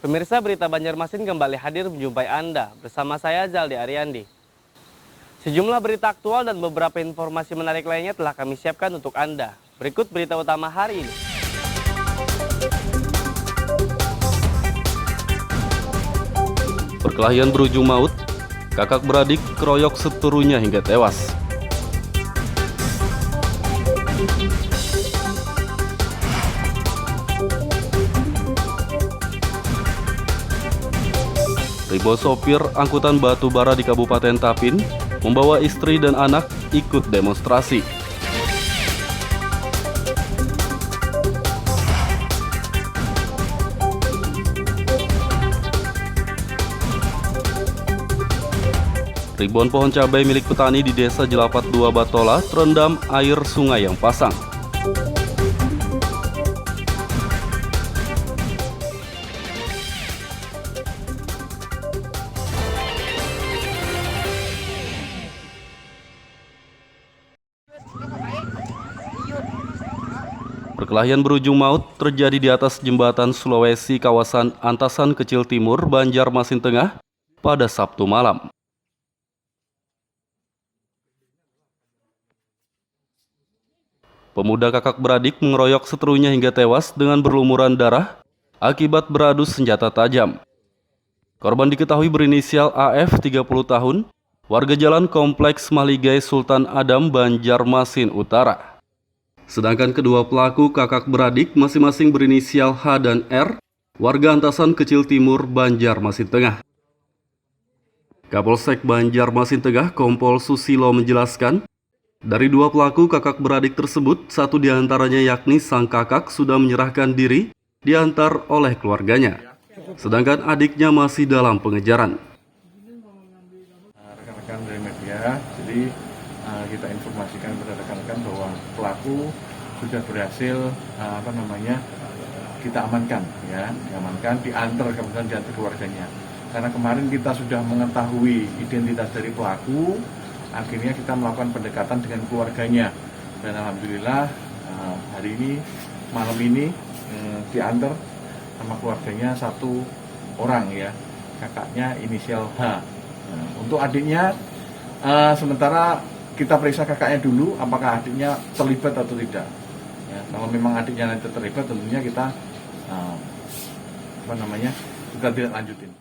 Pemirsa, berita Banjarmasin kembali hadir menjumpai Anda bersama saya Zaldi Ariandi. Sejumlah berita aktual dan beberapa informasi menarik lainnya telah kami siapkan untuk Anda. Berikut berita utama hari ini. Perkelahian berujung maut, kakak beradik keroyok seterunya hingga tewas. Ribuan sopir angkutan batu bara di Kabupaten Tapin membawa istri dan anak ikut demonstrasi. Ribuan pohon cabai milik petani di Desa Jelapat 2 Batola terendam air sungai yang pasang. Perkelahian berujung maut terjadi di atas jembatan Sulawesi kawasan Antasan Kecil Timur, Banjarmasin Tengah pada Sabtu malam. Pemuda kakak beradik mengeroyok seterunya hingga tewas dengan berlumuran darah akibat beradu senjata tajam. Korban diketahui berinisial AF 30 tahun, warga jalan Kompleks Maligai Sultan Adam, Banjarmasin Utara. Sedangkan kedua pelaku kakak beradik masing-masing berinisial H dan R, warga Antasan Kecil Timur, Banjarmasin Tengah. Kapolsek Banjarmasin Tengah Kompol Susilo menjelaskan, dari dua pelaku kakak beradik tersebut, satu diantaranya yakni sang kakak sudah menyerahkan diri diantar oleh keluarganya, sedangkan adiknya masih dalam pengejaran. Rekan-rekan dari media, jadi kita informasikan kepada rekan-rekan bahwa pelaku sudah berhasil kita amankan, diamankan, diantar kemudian diantar keluarganya. Karena kemarin kita sudah mengetahui identitas dari pelaku, akhirnya kita melakukan pendekatan dengan keluarganya, dan alhamdulillah hari ini, malam ini diantar sama keluarganya satu orang, kakaknya inisial H. Untuk adiknya sementara kita periksa kakaknya dulu, apakah adiknya terlibat atau tidak. Kalau memang adiknya nanti terlibat, tentunya kita kita tidak lanjutin.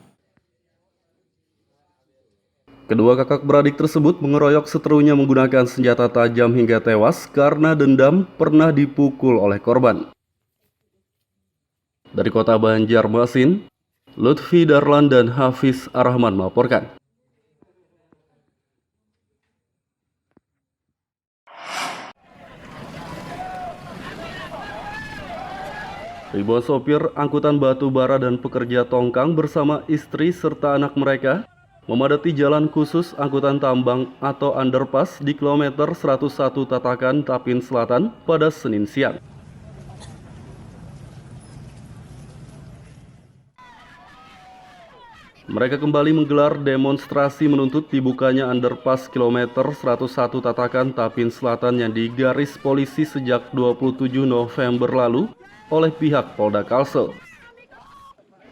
Kedua kakak beradik tersebut mengeroyok seterunya menggunakan senjata tajam hingga tewas karena dendam pernah dipukul oleh korban. Dari kota Banjarmasin, Lutfi Darlan dan Hafiz Arrahman melaporkan. Ribuan sopir angkutan batu bara dan pekerja tongkang bersama istri serta anak mereka memadati jalan khusus angkutan tambang atau underpass di kilometer 101 Tatakan, Tapin Selatan pada Senin siang. Mereka kembali menggelar demonstrasi menuntut dibukanya underpass kilometer 101 Tatakan, Tapin Selatan yang digaris polisi sejak 27 November lalu oleh pihak Polda Kalsel.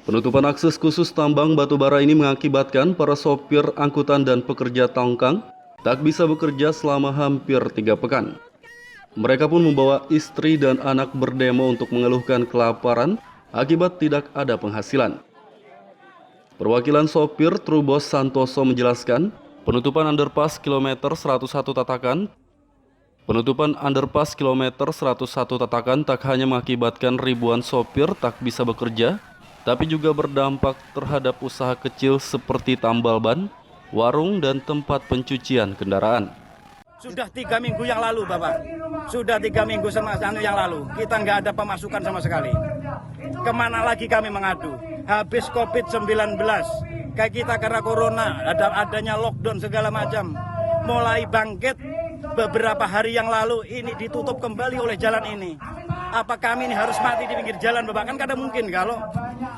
Penutupan akses khusus tambang batubara ini mengakibatkan para sopir angkutan dan pekerja tongkang tak bisa bekerja selama hampir 3 pekan. Mereka pun membawa istri dan anak berdemo untuk mengeluhkan kelaparan akibat tidak ada penghasilan. Perwakilan sopir Trubos Santoso menjelaskan, penutupan underpass kilometer 101 Tatakan tak hanya mengakibatkan ribuan sopir tak bisa bekerja, tapi juga berdampak terhadap usaha kecil seperti tambal ban, warung, dan tempat pencucian kendaraan. Sudah 3 minggu yang lalu, Bapak. Sudah 3 minggu yang lalu. Kita nggak ada pemasukan sama sekali. Kemana lagi kami mengadu? Habis COVID-19. Kayak kita karena corona, adanya lockdown segala macam. Mulai bangkit beberapa hari yang lalu, ini ditutup kembali oleh jalan ini. Apa kami ini harus mati di pinggir jalan, Bapak? Kan kada mungkin kalau.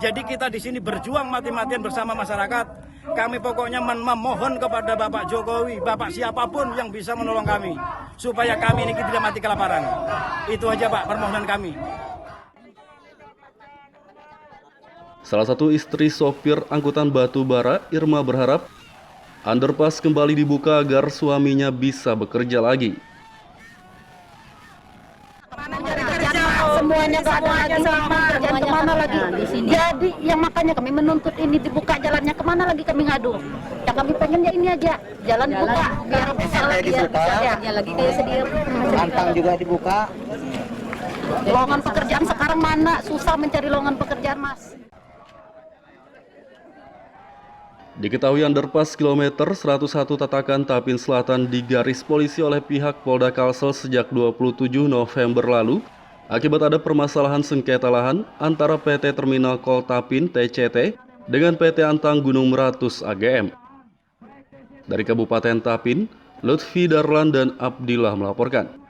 Jadi kita di sini berjuang mati-matian bersama masyarakat. Kami pokoknya memohon kepada Bapak Jokowi, Bapak siapapun yang bisa menolong kami, supaya kami ini tidak mati kelaparan. Itu aja Pak permohonan kami. Salah satu istri sopir angkutan batu bara, Irma, berharap underpass kembali dibuka agar suaminya bisa bekerja lagi. Semuanya sama, kemana lagi? Jadi yang makanya kami menuntut ini dibuka jalannya, kemana lagi kami ngadu? Yang kami pengennya ini aja, jalan dibuka biar bisa lagi lagi kayak sedia. Antang juga dibuka. Lowongan pekerjaan sekarang mana? Susah mencari lowongan pekerjaan, Mas. Diketahui underpass kilometer 101 Tatakan Tapin Selatan digaris polisi oleh pihak Polda Kalsel sejak 27 November lalu akibat ada permasalahan sengketa lahan antara PT Terminal Kol Tapin (TCT) dengan PT Antang Gunung Meratus (AGM). Dari Kabupaten Tapin, Lutfi Darlan dan Abdillah melaporkan.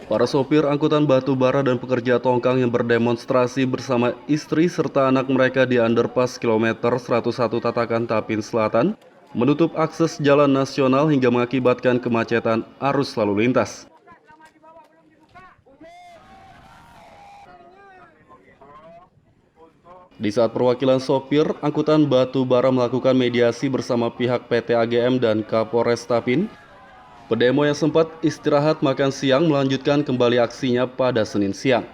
Para sopir angkutan batu bara dan pekerja tongkang yang berdemonstrasi bersama istri serta anak mereka di underpass kilometer 101 Tatakan Tapin Selatan menutup akses jalan nasional hingga mengakibatkan kemacetan arus lalu lintas. Di saat perwakilan sopir angkutan batu bara melakukan mediasi bersama pihak PT AGM dan Kapolres Tapin, pedemo yang sempat istirahat makan siang melanjutkan kembali aksinya pada Senin siang.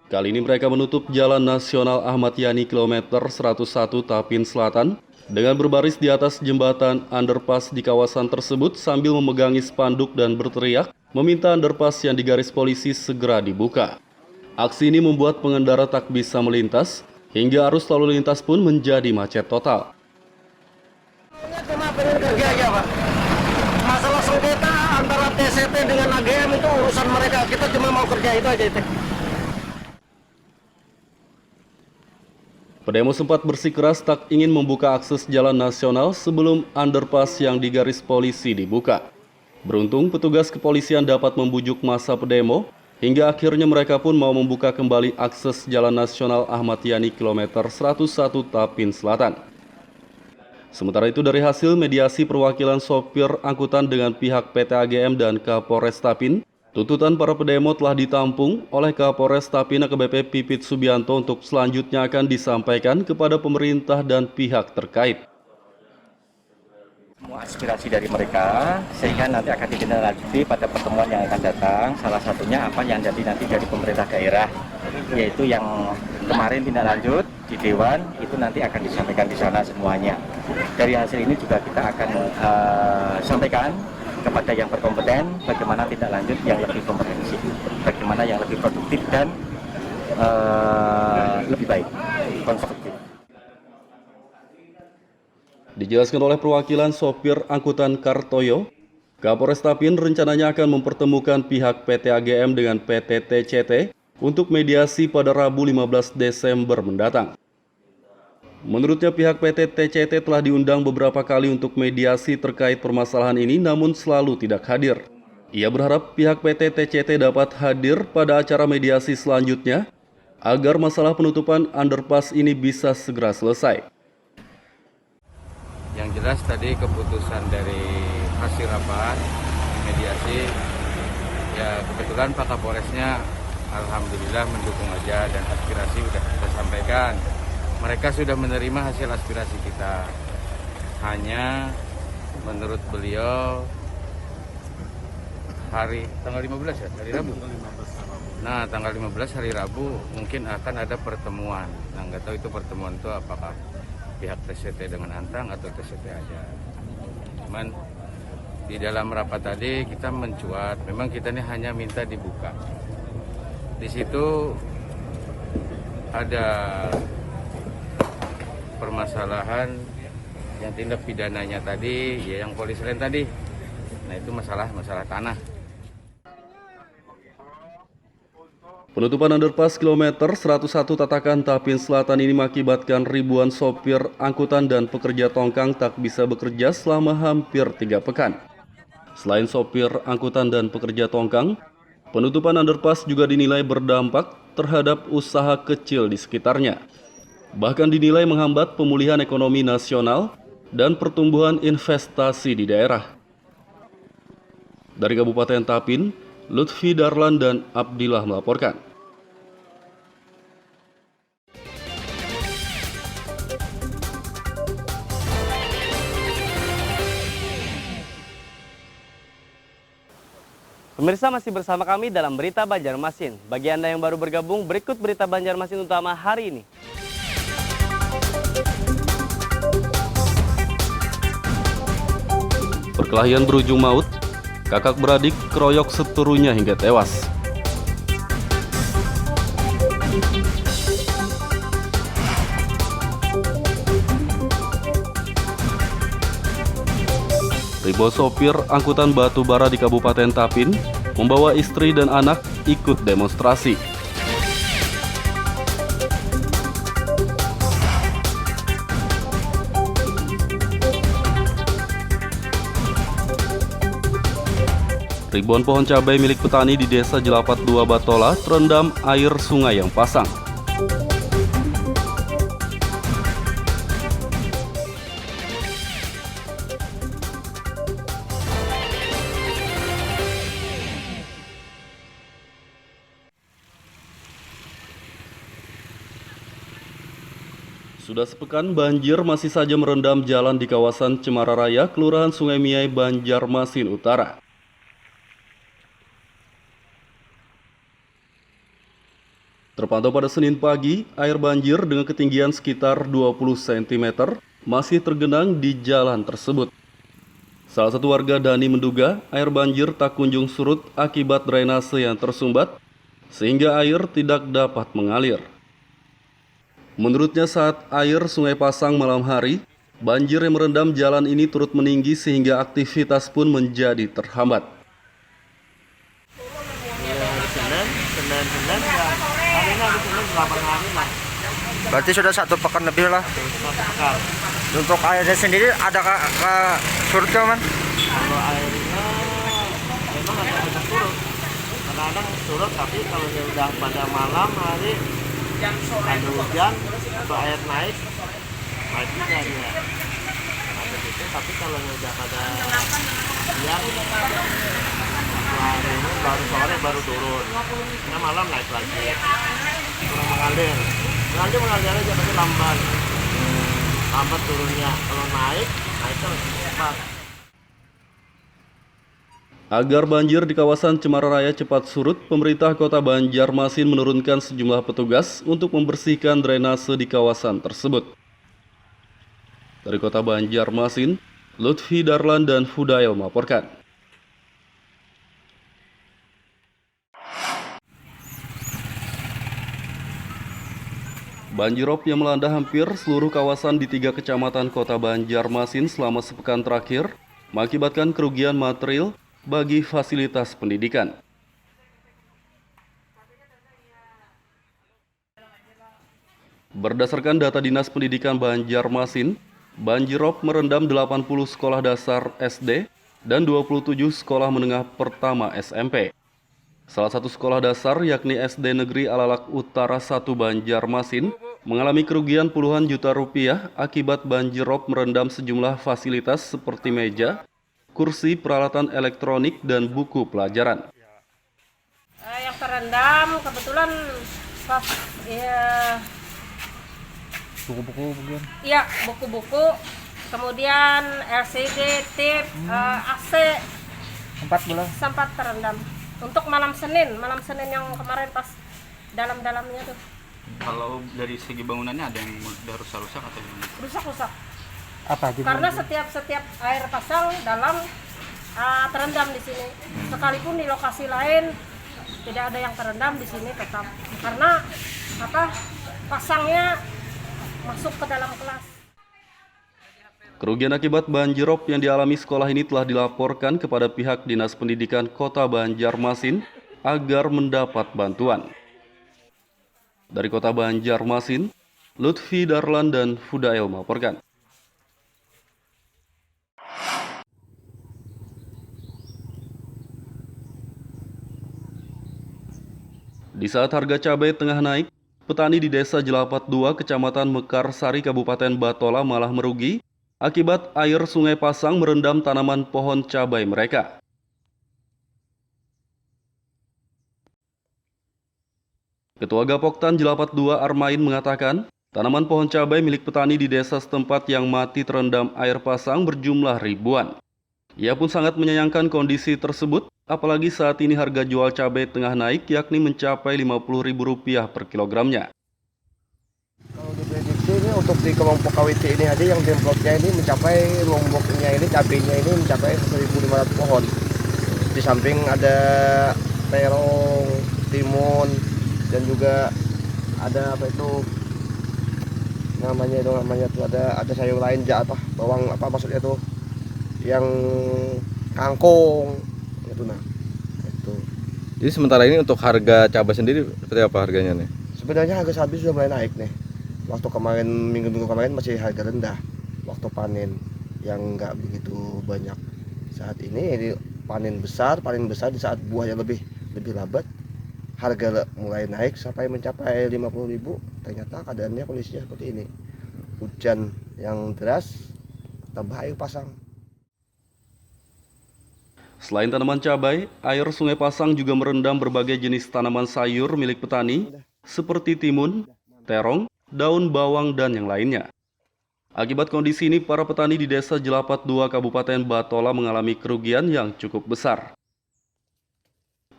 Kali ini mereka menutup Jalan Nasional Ahmad Yani kilometer 101 Tapin Selatan dengan berbaris di atas jembatan underpass di kawasan tersebut sambil memegangi spanduk dan berteriak meminta underpass yang digaris polisi segera dibuka. Aksi ini membuat pengendara tak bisa melintas hingga arus lalu lintas pun menjadi macet total. Masalah sengketa antara TCT dengan AGM itu urusan mereka, kita cuma mau kerja itu aja itu. Pedemo sempat bersikeras tak ingin membuka akses jalan nasional sebelum underpass yang digaris polisi dibuka. Beruntung petugas kepolisian dapat membujuk massa pedemo hingga akhirnya mereka pun mau membuka kembali akses jalan nasional Ahmad Yani kilometer 101 Tapin Selatan. Sementara itu dari hasil mediasi perwakilan sopir angkutan dengan pihak PT AGM dan Kapolres Tapin, tuntutan para pedemo telah ditampung oleh Kapolres Tapin AKBP Pipit Subianto untuk selanjutnya akan disampaikan kepada pemerintah dan pihak terkait. Semua aspirasi dari mereka sehingga nanti akan ditindaklanjuti pada pertemuan yang akan datang. Salah satunya apa yang jadi nanti dari pemerintah daerah, yaitu yang kemarin tindak lanjut di Dewan itu nanti akan disampaikan di sana semuanya. Dari hasil ini juga kita akan sampaikan kepada yang berkompeten bagaimana tindak lanjut yang lebih komprehensif, bagaimana yang lebih produktif dan lebih baik, konstruktif. Dijelaskan oleh perwakilan sopir angkutan Kartoyo, Kapolres Tapin rencananya akan mempertemukan pihak PT AGM dengan PT TCT untuk mediasi pada Rabu 15 Desember mendatang. Menurutnya pihak PT TCT telah diundang beberapa kali untuk mediasi terkait permasalahan ini namun selalu tidak hadir. Ia berharap pihak PT TCT dapat hadir pada acara mediasi selanjutnya agar masalah penutupan underpass ini bisa segera selesai. Yang jelas tadi keputusan dari hasil rapat mediasi, ya kebetulan Pak Kapolresnya alhamdulillah mendukung aja dan aspirasi sudah kita sampaikan. Mereka sudah menerima hasil aspirasi kita. Hanya menurut beliau tanggal 15 ya, hari Rabu. Nah, tanggal 15 hari Rabu mungkin akan ada pertemuan. Nah, nggak tahu itu pertemuan itu apakah pihak TCT dengan Antang atau TCT aja. Cuman di dalam rapat tadi kita mencuat, memang kita ini hanya minta dibuka. Di situ ada permasalahan yang tindak pidananya tadi, ya yang polis lain tadi. Nah itu masalah tanah. Penutupan underpass kilometer 101 Tatakan Tapin Selatan ini mengakibatkan ribuan sopir angkutan dan pekerja tongkang tak bisa bekerja selama hampir 3 pekan. Selain sopir angkutan dan pekerja tongkang, penutupan underpass juga dinilai berdampak terhadap usaha kecil di sekitarnya. Bahkan dinilai menghambat pemulihan ekonomi nasional dan pertumbuhan investasi di daerah. Dari Kabupaten Tapin, Lutfi Darlan dan Abdillah melaporkan. Pemirsa, masih bersama kami dalam Berita Banjarmasin. Bagi Anda yang baru bergabung, berikut Berita Banjarmasin utama hari ini. Perkelahian berujung maut, kakak beradik keroyok seterunya hingga tewas. Ribuan sopir angkutan batu bara di Kabupaten Tapin membawa istri dan anak ikut demonstrasi. Ribuan pohon cabai milik petani di Desa Jelapat 2 Batola terendam air sungai yang pasang. Sudah sepekan banjir masih saja merendam jalan di kawasan Cemara Raya, Kelurahan Sungai Miai, Banjarmasin Utara. Terpantau pada Senin pagi, air banjir dengan ketinggian sekitar 20 cm masih tergenang di jalan tersebut. Salah satu warga Dani menduga air banjir tak kunjung surut akibat drainase yang tersumbat, sehingga air tidak dapat mengalir. Menurutnya saat air sungai pasang malam hari, banjir yang merendam jalan ini turut meninggi sehingga aktivitas pun menjadi terhambat. Berarti sudah 1 pekan lebih lah. Untuk airnya sendiri ada surut kah, Man? Kalau airnya memang ada surut. Kadang-kadang surut, tapi kalau udah pada malam hari ada hujan atau air naik juga dia. Ada gitu, tapi kalau udah pada siang hari ini baru sore baru turun. Karena malam naik lagi. Kurang mengalir. Nanti mengalir aja tapi lambat. Lambat turunnya. Kalau naik kan cepat. Agar banjir di kawasan Cemara Raya cepat surut, pemerintah Kota Banjarmasin menurunkan sejumlah petugas untuk membersihkan drainase di kawasan tersebut. Dari Kota Banjarmasin, Lutfi Darlan dan Fudail melaporkan. Banjirop yang melanda hampir seluruh kawasan di 3 kecamatan Kota Banjarmasin selama sepekan terakhir mengakibatkan kerugian material bagi fasilitas pendidikan. Berdasarkan data Dinas Pendidikan Banjarmasin, banjirop merendam 80 sekolah dasar SD dan 27 sekolah menengah pertama SMP. Salah satu sekolah dasar yakni SD Negeri Alalak Utara 1 Banjarmasin mengalami kerugian puluhan juta rupiah akibat banjirop merendam sejumlah fasilitas seperti meja, kursi, peralatan elektronik, dan buku pelajaran. Yang terendam kebetulan Buku-buku mungkin? Iya, buku-buku, kemudian LCD, tip, AC. Sempat terendam. Untuk malam Senin yang kemarin pas dalam-dalamnya tuh. Kalau dari segi bangunannya ada yang udah rusak-rusak atau gimana? Rusak-rusak. Apa gitu? Karena setiap air pasang dalam terendam di sini. Sekalipun di lokasi lain tidak ada yang terendam, di sini tetap. Karena pasangnya masuk ke dalam kelas. Kerugian akibat banjirop yang dialami sekolah ini telah dilaporkan kepada pihak Dinas Pendidikan Kota Banjarmasin agar mendapat bantuan. Dari Kota Banjarmasin, Lutfi Darlan dan Fudail melaporkan. Di saat harga cabai tengah naik, petani di Desa Jelapat 2, Kecamatan Mekarsari, Kabupaten Batola malah merugi akibat air Sungai Pasang merendam tanaman pohon cabai mereka. Ketua Gapoktan Jelapat 2 Armain mengatakan, tanaman pohon cabai milik petani di desa setempat yang mati terendam air pasang berjumlah ribuan. Ia pun sangat menyayangkan kondisi tersebut, apalagi saat ini harga jual cabai tengah naik yakni mencapai Rp50.000 per kilogramnya. Kalau diprediksi ini untuk di kelompok KWT ini aja yang demplotnya ini mencapai lomboknya ini cabainya ini mencapai 1.500 pohon. Di samping ada terong, timun, dan juga ada apa itu namanya tuh ada sayur lain bawang maksudnya tuh yang kangkung itu itu. Jadi sementara ini untuk harga cabai sendiri seperti apa harganya nih? Sebenarnya harga cabai sudah mulai naik nih. Waktu kemarin minggu kemarin masih harga rendah waktu panen yang nggak begitu banyak. Saat ini panen besar di saat buahnya lebih lambat. Harga mulai naik sampai mencapai 50.000. Ternyata keadaannya kondisinya seperti ini. Hujan yang deras tambah air pasang. Selain tanaman cabai, air Sungai Pasang juga merendam berbagai jenis tanaman sayur milik petani seperti timun, terong, daun bawang, dan yang lainnya. Akibat kondisi ini, para petani di Desa Jelapat 2 Kabupaten Batola mengalami kerugian yang cukup besar.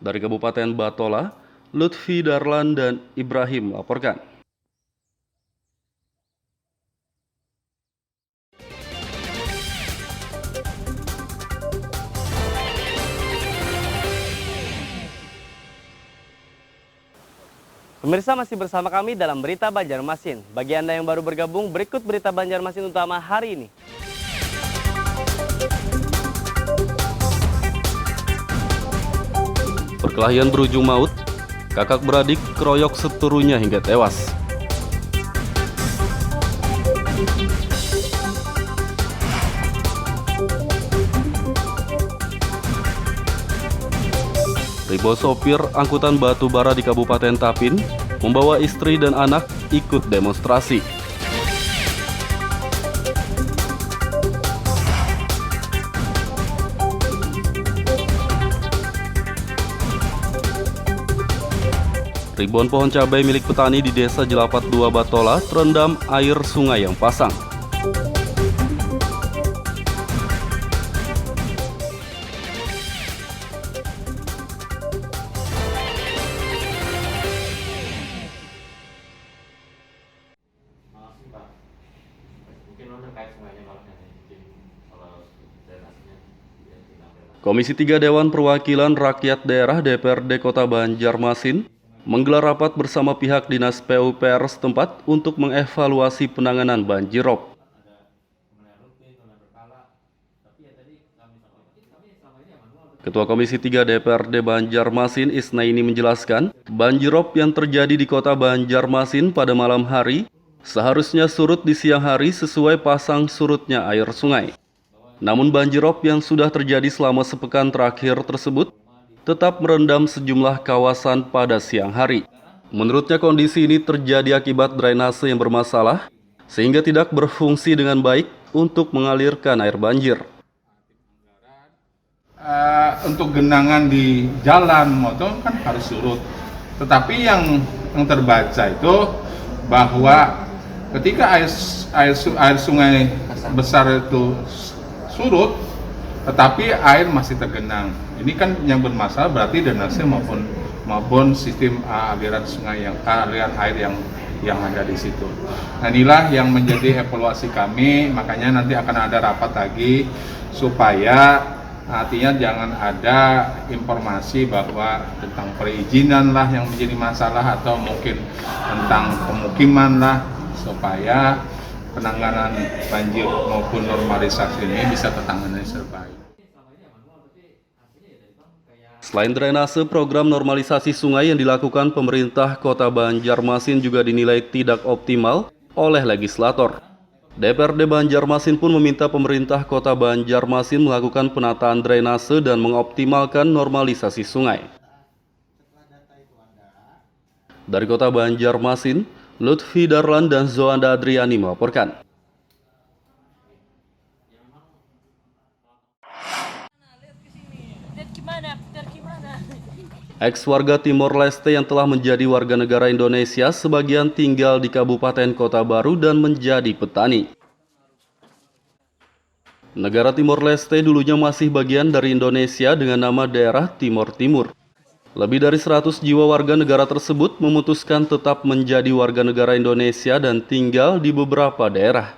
Dari Kabupaten Batola, Lutfi Darlan dan Ibrahim melaporkan. Pemirsa masih bersama kami dalam Berita Banjarmasin. Bagi Anda yang baru bergabung, berikut Berita Banjarmasin utama hari ini. Perkelahian berujung maut, kakak beradik keroyok seturunya hingga tewas. Ribuan sopir angkutan batu bara di Kabupaten Tapin membawa istri dan anak ikut demonstrasi. Ribuan pohon cabai milik petani di Desa Jelapat 2 Batola terendam air sungai yang pasang. Komisi 3 Dewan Perwakilan Rakyat Daerah DPRD Kota Banjarmasin menggelar rapat bersama pihak Dinas PUPR setempat untuk mengevaluasi penanganan banjirop. Ketua Komisi 3 DPRD Banjarmasin Isnaini menjelaskan, banjirop yang terjadi di Kota Banjarmasin pada malam hari seharusnya surut di siang hari sesuai pasang surutnya air sungai. Namun banjirop yang sudah terjadi selama sepekan terakhir tersebut tetap merendam sejumlah kawasan pada siang hari. Menurutnya kondisi ini terjadi akibat drainase yang bermasalah sehingga tidak berfungsi dengan baik untuk mengalirkan air banjir. Untuk genangan di jalan motor kan harus surut. Tetapi yang terbaca itu bahwa ketika air sungai besar itu surut, tetapi air masih tergenang. Ini kan yang bermasalah berarti drainase maupun sistem aliran sungai aliran air yang ada di situ. Nah, inilah yang menjadi evaluasi kami. Makanya nanti akan ada rapat lagi supaya artinya jangan ada informasi bahwa tentang perizinan lah yang menjadi masalah atau mungkin tentang pemukiman lah, supaya penanganan banjir maupun normalisasi ini bisa tertangani secara baik. Selain drainase, program normalisasi sungai yang dilakukan pemerintah Kota Banjarmasin juga dinilai tidak optimal oleh legislator. DPRD Banjarmasin pun meminta pemerintah Kota Banjarmasin melakukan penataan drainase dan mengoptimalkan normalisasi sungai. Dari Kota Banjarmasin, Lutfi Darlan dan Zoanda Adriani melaporkan. Ex-warga Timor Leste yang telah menjadi warga negara Indonesia sebagian tinggal di Kabupaten Kota Baru dan menjadi petani. Negara Timor Leste dulunya masih bagian dari Indonesia dengan nama daerah Timor Timur. Lebih dari 100 jiwa warga negara tersebut memutuskan tetap menjadi warga negara Indonesia dan tinggal di beberapa daerah.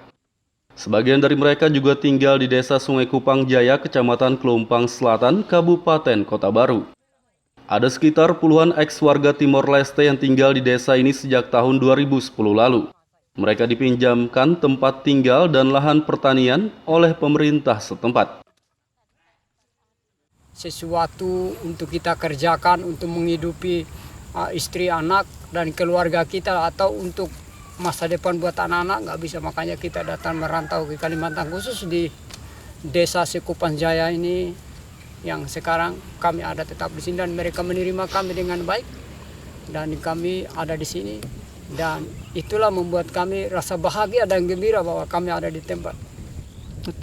Sebagian dari mereka juga tinggal di Desa Sungai Kupang Jaya, Kecamatan Kelumpang Selatan, Kabupaten Kota Baru. Ada sekitar puluhan ex-warga Timor Leste yang tinggal di desa ini sejak tahun 2010 lalu. Mereka dipinjamkan tempat tinggal dan lahan pertanian oleh pemerintah setempat. Sesuatu untuk kita kerjakan untuk menghidupi istri, anak, dan keluarga kita, atau untuk masa depan buat anak-anak nggak bisa. Makanya kita datang merantau ke Kalimantan, khusus di Desa Sekupan Jaya ini, yang sekarang kami ada tetap di sini dan mereka menerima kami dengan baik dan kami ada di sini, dan itulah membuat kami rasa bahagia dan gembira bahwa kami ada di tempat.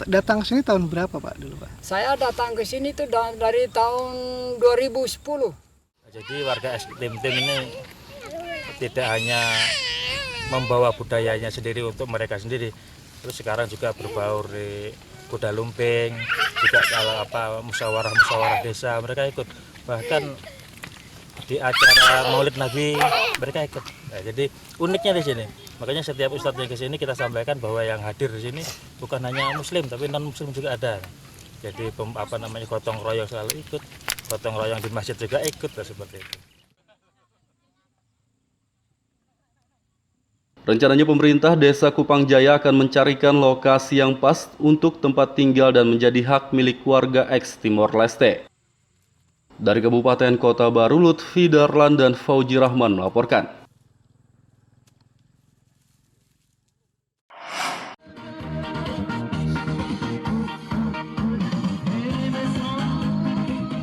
Datang ke sini tahun berapa Pak dulu Pak? Saya datang ke sini tuh dari tahun 2010. Jadi warga Tim-Tim ini tidak hanya membawa budayanya sendiri untuk mereka sendiri, terus sekarang juga berbaur di kuda lumping, juga kalau musyawarah desa mereka ikut, bahkan di acara Maulid Nabi mereka ikut. Nah, jadi uniknya di sini, makanya setiap ustadz yang ke sini kita sampaikan bahwa yang hadir di sini bukan hanya muslim tapi non muslim juga ada. Jadi gotong royong selalu ikut, gotong royong di masjid juga ikut, seperti itu. Rencananya pemerintah Desa Kupang Jaya akan mencarikan lokasi yang pas untuk tempat tinggal dan menjadi hak milik warga ex Timor Leste. Dari Kabupaten Kota Baru, Lutfi Darlan dan Fauji Rahman melaporkan.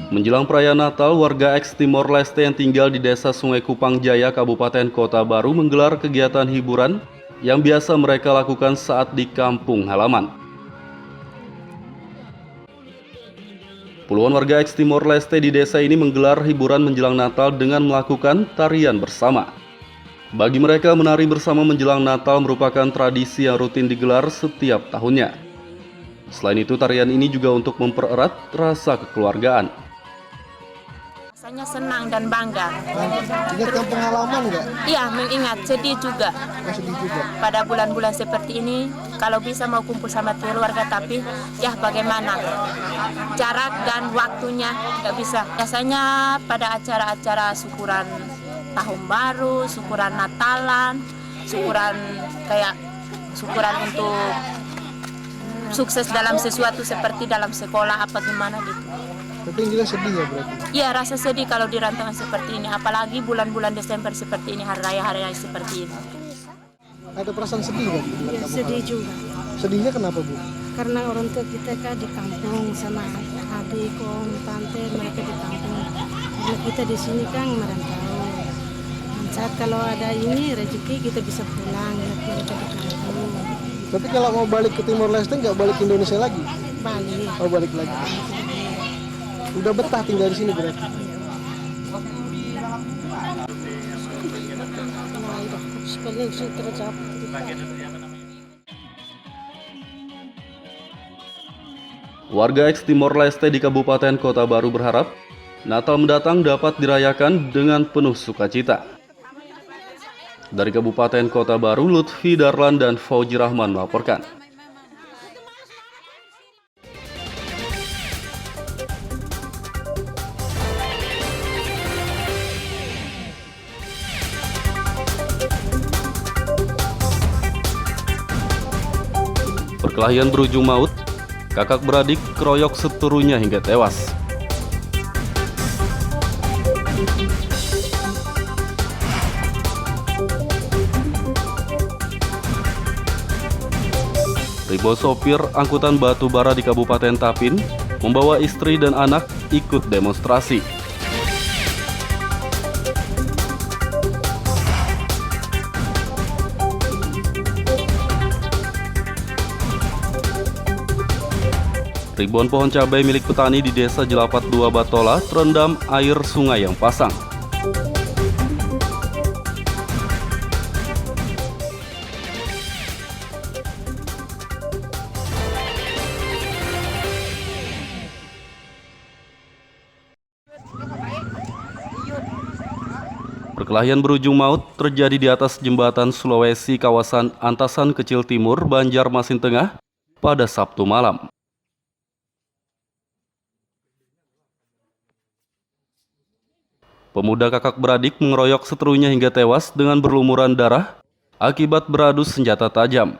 Menjelang perayaan Natal, warga ex Timor Leste yang tinggal di Desa Sungai Kupang Jaya, Kabupaten Kota Baru menggelar kegiatan hiburan yang biasa mereka lakukan saat di kampung halaman. Puluhan warga ex Timor Leste di desa ini menggelar hiburan menjelang Natal dengan melakukan tarian bersama. Bagi mereka, menari bersama menjelang Natal merupakan tradisi yang rutin digelar setiap tahunnya. Selain itu, tarian ini juga untuk mempererat rasa kekeluargaan. Rasanya senang dan bangga. Ingat kampung halaman nggak? Iya, mengingat, sedih juga. Sedih juga. Pada bulan-bulan seperti ini, kalau bisa mau kumpul sama keluarga, tapi ya bagaimana? Jarak dan waktunya nggak bisa. Biasanya pada acara-acara syukuran Tahun Baru, syukuran Natalan, syukuran untuk sukses dalam sesuatu seperti dalam sekolah apa gimana gitu. Tapi yang jelas sedih ya berarti? Iya, rasa sedih kalau di rantauan seperti ini, apalagi bulan-bulan Desember seperti ini, hari raya seperti ini. Ada perasaan sedih kan? Ya, sedih juga. Sedihnya kenapa Bu? Karena orang tua kita kan di kampung sama adik, om, tante, mereka di kampung. Karena kita di sini kan merantau. Saat kalau ada ini rezeki kita bisa pulang, lihat mereka di kampung. Tapi kalau mau balik ke Timor Leste nggak balik ke Indonesia lagi? Balik. Oh, balik lagi. Udah betah tinggal di sini berarti? Warga ex Timor Leste di Kabupaten Kota Baru berharap Natal mendatang dapat dirayakan dengan penuh sukacita. Dari Kabupaten Kota Baru, Lutfi Darlan dan Fauji Rahman melaporkan. Perkelahian berujung maut, kakak beradik keroyok seterunya hingga tewas. Ribuan sopir angkutan batu bara di Kabupaten Tapin membawa istri dan anak ikut demonstrasi. Ribuan pohon cabai milik petani di Desa Jelapat 2 Batola terendam air sungai yang pasang. Perkelahian berujung maut terjadi di atas jembatan Sulawesi kawasan Antasan Kecil Timur, Banjarmasin Tengah pada Sabtu malam. Pemuda kakak beradik mengeroyok seterunya hingga tewas dengan berlumuran darah akibat beradu senjata tajam.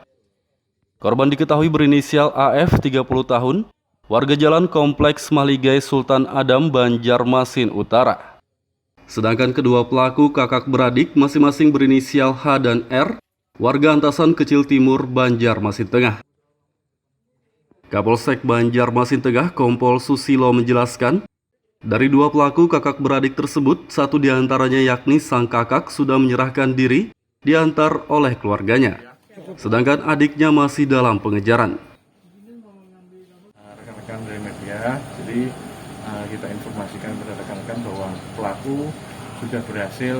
Korban diketahui berinisial AF 30 tahun, warga jalan Kompleks Mahligai Sultan Adam, Banjarmasin Utara. Sedangkan kedua pelaku kakak beradik masing-masing berinisial H dan R, warga Antasan Kecil Timur, Banjarmasin Tengah. Kapolsek Banjarmasin Tengah Kompol Susilo menjelaskan, dari dua pelaku kakak beradik tersebut, satu diantaranya yakni sang kakak sudah menyerahkan diri diantar oleh keluarganya, sedangkan adiknya masih dalam pengejaran. Rekan-rekan dari media, jadi kita informasikan kepada rekan-rekan bahwa pelaku sudah berhasil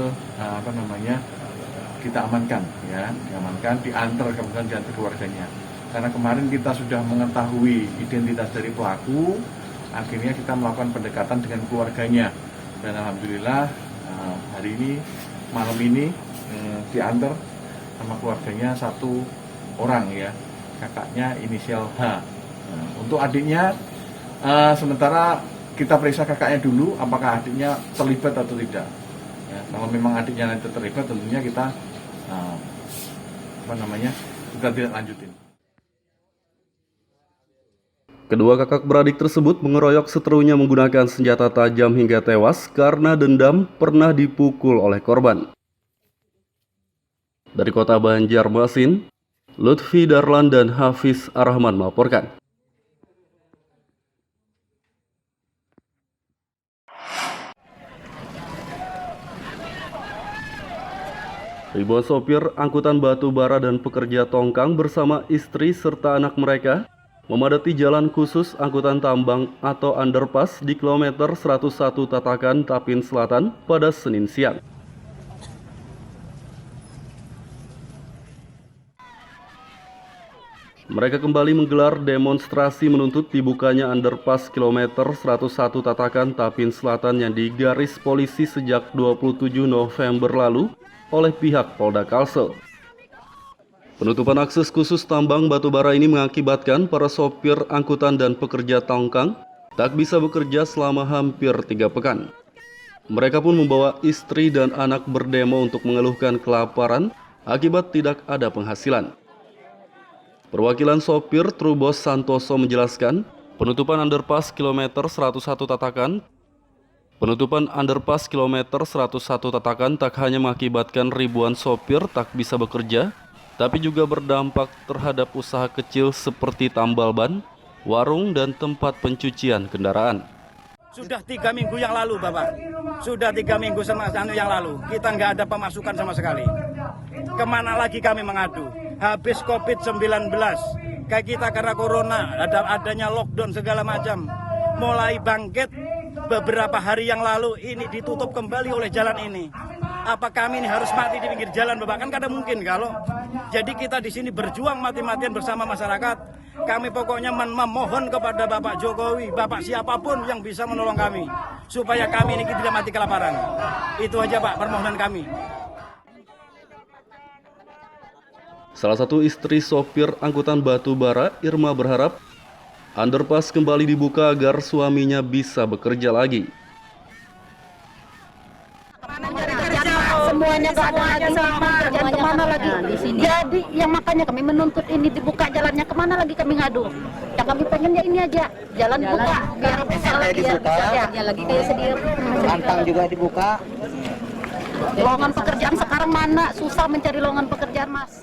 kita amankan, ya, diamankan, diantar kemudian diantar keluarganya. Karena kemarin kita sudah mengetahui identitas dari pelaku. Akhirnya kita melakukan pendekatan dengan keluarganya, dan alhamdulillah hari ini, malam ini diantar sama keluarganya satu orang, ya, kakaknya inisial H. Untuk adiknya sementara kita periksa kakaknya dulu apakah adiknya terlibat atau tidak, ya, kalau memang adiknya nanti terlibat tentunya kita kita tidak lanjutin. Kedua kakak beradik tersebut mengeroyok seterunya menggunakan senjata tajam hingga tewas karena dendam pernah dipukul oleh korban. Dari kota Banjarmasin, Lutfi Darlan dan Hafiz Arrahman melaporkan. Ribuan sopir angkutan batu bara dan pekerja tongkang bersama istri serta anak mereka memadati jalan khusus angkutan tambang atau underpass di kilometer 101 Tatakan, Tapin Selatan pada Senin siang. Mereka kembali menggelar demonstrasi menuntut dibukanya underpass kilometer 101 Tatakan, Tapin Selatan yang digaris polisi sejak 27 November lalu oleh pihak Polda Kalsel. Penutupan akses khusus tambang batubara ini mengakibatkan para sopir angkutan dan pekerja tongkang tak bisa bekerja selama hampir 3 pekan. Mereka pun membawa istri dan anak berdemo untuk mengeluhkan kelaparan akibat tidak ada penghasilan. Perwakilan sopir Trubos Santoso menjelaskan, penutupan underpass kilometer 101 Tatakan tak hanya mengakibatkan ribuan sopir tak bisa bekerja, tapi juga berdampak terhadap usaha kecil seperti tambal ban, warung, dan tempat pencucian kendaraan. Sudah 3 minggu yang lalu, Bapak. Sudah 3 minggu yang lalu. Kita nggak ada pemasukan sama sekali. Kemana lagi kami mengadu? Habis COVID-19. Kayak kita karena corona, adanya lockdown segala macam. Mulai bangkit beberapa hari yang lalu, ini ditutup kembali oleh jalan ini. Apa kami ini harus mati di pinggir jalan, Bapak? Kan kada mungkin kalau. Jadi kita di sini berjuang mati-matian bersama masyarakat. Kami pokoknya memohon kepada Bapak Jokowi, Bapak siapapun yang bisa menolong kami, supaya kami ini tidak mati kelaparan. Itu aja, Pak, permohonan kami. Salah satu istri sopir angkutan batu bara, Irma, berharap underpass kembali dibuka agar suaminya bisa bekerja lagi. Semuanya gak mau lagi kerjaan kemana lagi di sini. Jadi yang makanya kami menuntut ini dibuka jalannya, kemana lagi kami ngadu. Yang kami pengen ya ini aja, jalan dibuka biar bisa lagi ya lagi kayak sedia. Lantang juga dibuka. Lowongan pekerjaan sekarang mana, susah mencari lowongan pekerjaan, Mas.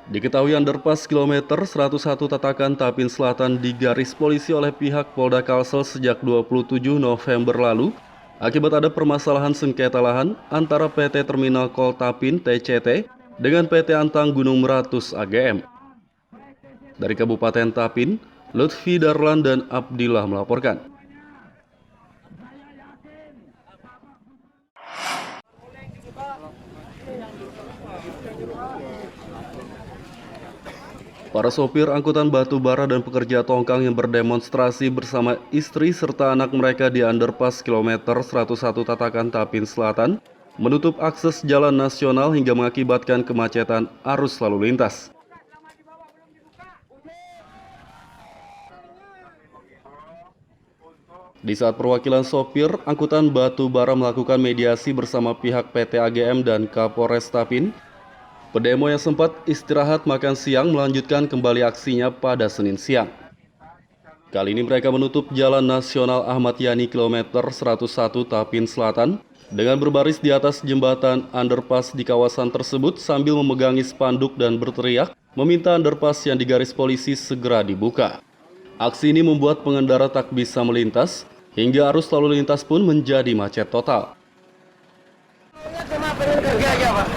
Diketahui underpass kilometer 101 Tatakan, Tapin Selatan digaris polisi oleh pihak Polda Kalsel sejak 27 November lalu akibat ada permasalahan sengketa lahan antara PT Terminal Kol Tapin (TCT) dengan PT Antang Gunung Meratus (AGM). Dari Kabupaten Tapin, Lutfi Darlan dan Abdillah melaporkan. Para sopir angkutan batu bara dan pekerja tongkang yang berdemonstrasi bersama istri serta anak mereka di underpass kilometer 101 Tatakan Tapin Selatan menutup akses jalan nasional hingga mengakibatkan kemacetan arus lalu lintas. Di saat perwakilan sopir angkutan batu bara melakukan mediasi bersama pihak PT AGM dan Kapolres Tapin, pedemo yang sempat istirahat makan siang melanjutkan kembali aksinya pada Senin siang. Kali ini mereka menutup Jalan Nasional Ahmad Yani kilometer 101 Tapin Selatan dengan berbaris di atas jembatan underpass di kawasan tersebut sambil memegangi spanduk dan berteriak meminta underpass yang digaris polisi segera dibuka. Aksi ini membuat pengendara tak bisa melintas hingga arus lalu lintas pun menjadi macet total. Cuma pengen kerja aja, Pak.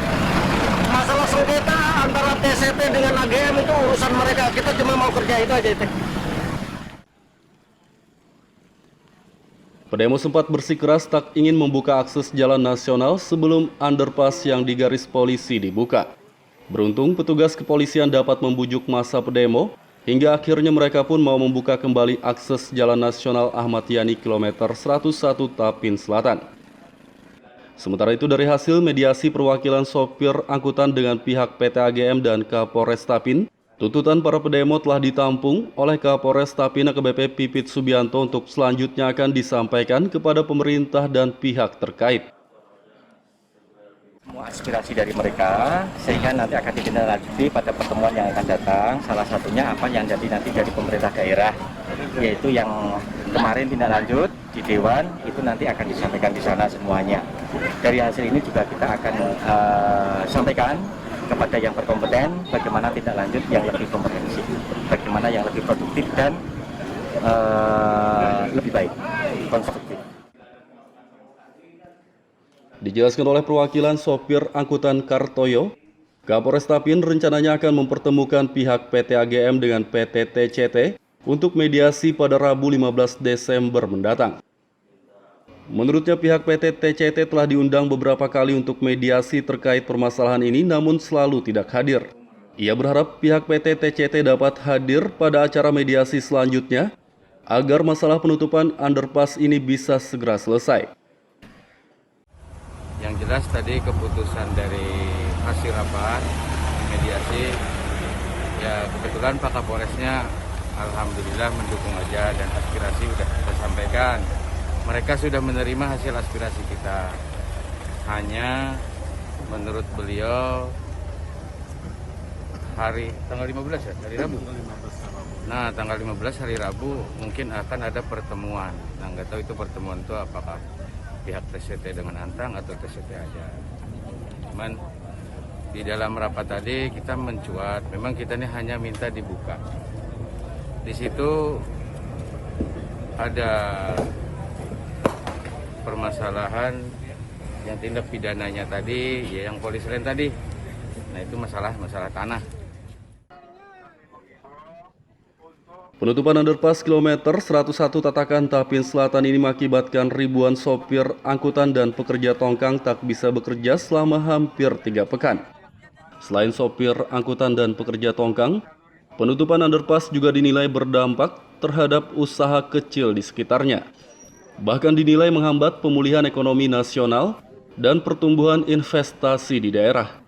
Masalah sengketa antara TCT dengan AGM itu urusan mereka, kita cuma mau kerja itu aja itu. Pedemo sempat bersikeras tak ingin membuka akses jalan nasional sebelum underpass yang digaris polisi dibuka. Beruntung petugas kepolisian dapat membujuk massa pedemo hingga akhirnya mereka pun mau membuka kembali akses jalan nasional Ahmad Yani kilometer 101 Tapin Selatan. Sementara itu dari hasil mediasi perwakilan sopir angkutan dengan pihak PT AGM dan Kapolres Tapin, tuntutan para pedemo telah ditampung oleh Kapolres Tapin AKBP Pipit Subianto untuk selanjutnya akan disampaikan kepada pemerintah dan pihak terkait. Semua aspirasi dari mereka sehingga nanti akan ditindaklanjuti pada pertemuan yang akan datang. Salah satunya apa yang jadi nanti dari pemerintah daerah, yaitu yang kemarin tindak lanjut di Dewan itu nanti akan disampaikan di sana semuanya. Dari hasil ini juga kita akan sampaikan kepada yang berkompeten bagaimana tindak lanjut yang lebih komprehensif, bagaimana yang lebih produktif dan lebih baik, konstruktif. Dijelaskan oleh perwakilan sopir angkutan Kartoyo, Kapolres Tapin rencananya akan mempertemukan pihak PT AGM dengan PT TCT untuk mediasi pada Rabu 15 Desember mendatang. Menurutnya pihak PT TCT telah diundang beberapa kali untuk mediasi terkait permasalahan ini namun selalu tidak hadir. Ia berharap pihak PT TCT dapat hadir pada acara mediasi selanjutnya agar masalah penutupan underpass ini bisa segera selesai. Yang jelas tadi keputusan dari hasil rapat mediasi, ya kebetulan Pak Kapolresnya alhamdulillah mendukung aja dan aspirasi sudah kita sampaikan. Mereka sudah menerima hasil aspirasi kita. Hanya menurut beliau tanggal 15 ya, hari Rabu. Nah, tanggal 15 hari Rabu mungkin akan ada pertemuan. Nah, nggak tahu itu pertemuan itu apakah pihak TCT dengan Antang atau TCT aja. Cuman di dalam rapat tadi kita mencuat, memang kita ini hanya minta dibuka. Di situ ada permasalahan yang tindak pidananya tadi, ya yang polis lain tadi. Nah itu masalah tanah. Penutupan underpass kilometer 101 Tatakan Tapin Selatan ini mengakibatkan ribuan sopir angkutan dan pekerja tongkang tak bisa bekerja selama hampir 3 pekan. Selain sopir angkutan dan pekerja tongkang, penutupan underpass juga dinilai berdampak terhadap usaha kecil di sekitarnya. Bahkan dinilai menghambat pemulihan ekonomi nasional dan pertumbuhan investasi di daerah.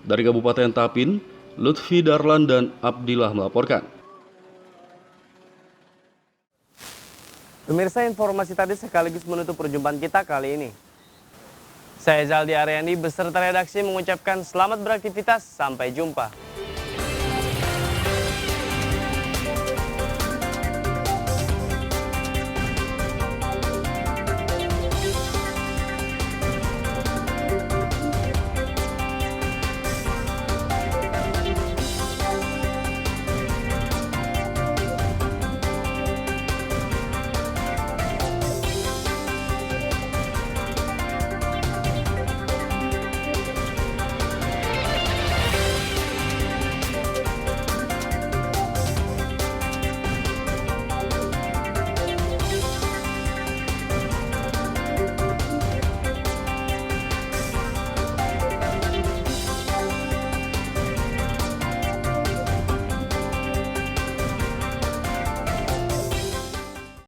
Dari Kabupaten Tapin, Lutfi Darlan dan Abdillah melaporkan. Pemirsa, informasi tadi sekaligus menutup perjumpaan kita kali ini. Saya Zaldi Aryandi beserta redaksi mengucapkan selamat beraktivitas, sampai jumpa.